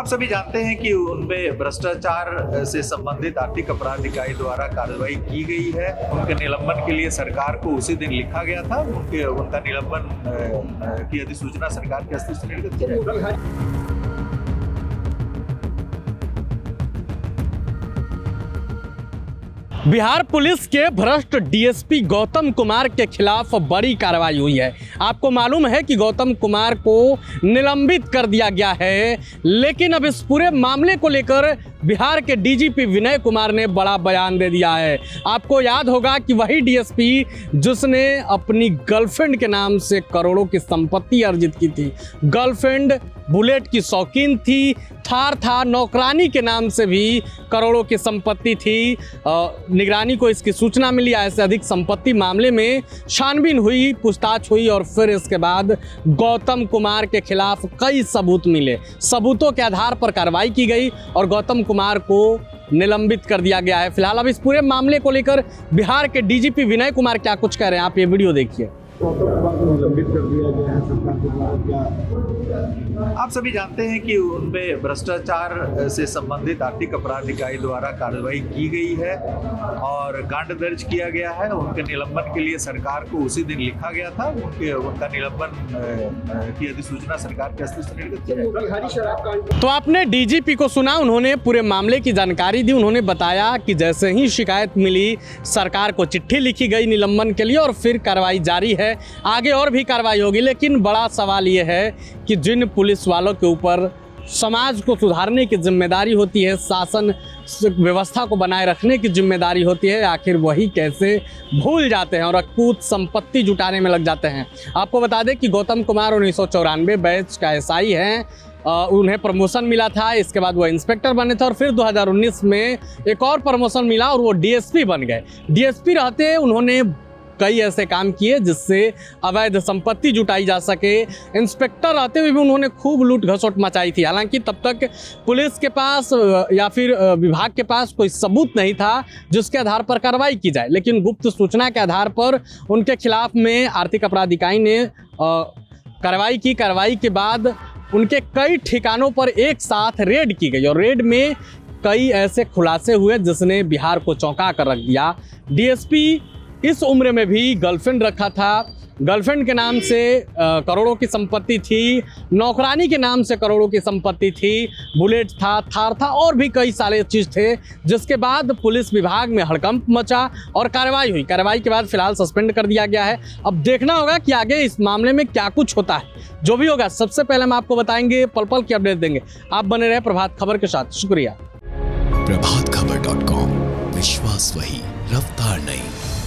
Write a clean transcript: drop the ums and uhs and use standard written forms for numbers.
आप सभी जानते हैं कि उनपे भ्रष्टाचार से संबंधित आर्थिक अपराध इकाई द्वारा कार्रवाई की गई है। उनके निलंबन के लिए सरकार को उसी दिन लिखा गया था। उनका निलंबन की अधिसूचना सरकार के हस्ते से निर्गत की जाएगी। बिहार पुलिस के भ्रष्ट डीएसपी गौतम कुमार के खिलाफ बड़ी कार्रवाई हुई है। आपको मालूम है कि गौतम कुमार को निलंबित कर दिया गया है, लेकिन अब इस पूरे मामले को लेकर बिहार के डीजीपी विनय कुमार ने बड़ा बयान दे दिया है। आपको याद होगा कि वही डीएसपी जिसने अपनी गर्लफ्रेंड के नाम से करोड़ों की संपत्ति अर्जित की थी, गर्लफ्रेंड बुलेट की शौकीन थी, थार था, नौकरानी के नाम से भी करोड़ों की संपत्ति थी। निगरानी को इसकी सूचना मिली, आय से अधिक संपत्ति मामले में छानबीन हुई, पूछताछ हुई और फिर इसके बाद गौतम कुमार के खिलाफ कई सबूत मिले। सबूतों के आधार पर कार्रवाई की गई और गौतम कुमार को निलंबित कर दिया गया है। फिलहाल अब इस पूरे मामले को लेकर बिहार के डीजीपी विनय कुमार क्या कुछ कह रहे हैं, आप ये वीडियो देखिए। निलंबित कर दिया गया है सरकार के द्वारा, क्या आप सभी जानते हैं कि उनपे भ्रष्टाचार से संबंधित आर्थिक अपराध इकाई द्वारा कार्रवाई की गई है और कांड दर्ज किया गया है। उनके निलंबन के लिए सरकार को उसी दिन लिखा गया था। उनका निलंबन की अधिसूचना सरकार के हस्ते से निर्गत की जाएगी। तो आपने डीजीपी को सुना, उन्होंने पूरे मामले की जानकारी दी। उन्होंने बताया कि जैसे ही शिकायत मिली सरकार को चिट्ठी लिखी गई निलंबन के लिए और फिर कार्रवाई जारी है, आगे और भी कार्रवाई होगी। लेकिन बड़ा सवाल यह है कि जिन पुलिस वालों के ऊपर समाज को सुधारने की जिम्मेदारी होती है, शासन व्यवस्था को बनाए रखने की जिम्मेदारी होती है, आखिर वही कैसे भूल जाते हैं और अकूत संपत्ति जुटाने में लग जाते हैं। आपको बता दें कि गौतम कुमार 1994 बैच का एसआई हैं। उन्हें प्रमोशन मिला था, इसके बाद वो इंस्पेक्टर बने थे और फिर 2019 में एक और प्रमोशन मिला और वो डीएसपी बन गए। डीएसपी रहते उन्होंने कई ऐसे काम किए जिससे अवैध संपत्ति जुटाई जा सके। इंस्पेक्टर रहते हुए भी उन्होंने खूब लूट घसोट मचाई थी। हालांकि तब तक पुलिस के पास या फिर विभाग के पास कोई सबूत नहीं था जिसके आधार पर कार्रवाई की जाए, लेकिन गुप्त सूचना के आधार पर उनके खिलाफ में आर्थिक अपराध इकाई ने कार्रवाई की। कार्रवाई के बाद उनके कई ठिकानों पर एक साथ रेड की गई और रेड में कई ऐसे खुलासे हुए जिसने बिहार को चौंका कर रख दिया। डीएसपी इस उम्र में भी गर्लफ्रेंड रखा था, गर्लफ्रेंड के नाम से करोड़ों की संपत्ति थी, नौकरानी के नाम से करोड़ों की संपत्ति थी, बुलेट था, थार था और भी कई सारे चीज़ थे, जिसके बाद पुलिस विभाग में हड़कंप मचा और कार्रवाई हुई। कार्रवाई के बाद फिलहाल सस्पेंड कर दिया गया है। अब देखना होगा कि आगे इस मामले में क्या कुछ होता है। जो भी होगा सबसे पहले हम आपको बताएंगे, पल पल की अपडेट देंगे। आप बने रहे प्रभात खबर के साथ। शुक्रिया। प्रभातखबर.com, विश्वास वही, रफ्तार नहीं।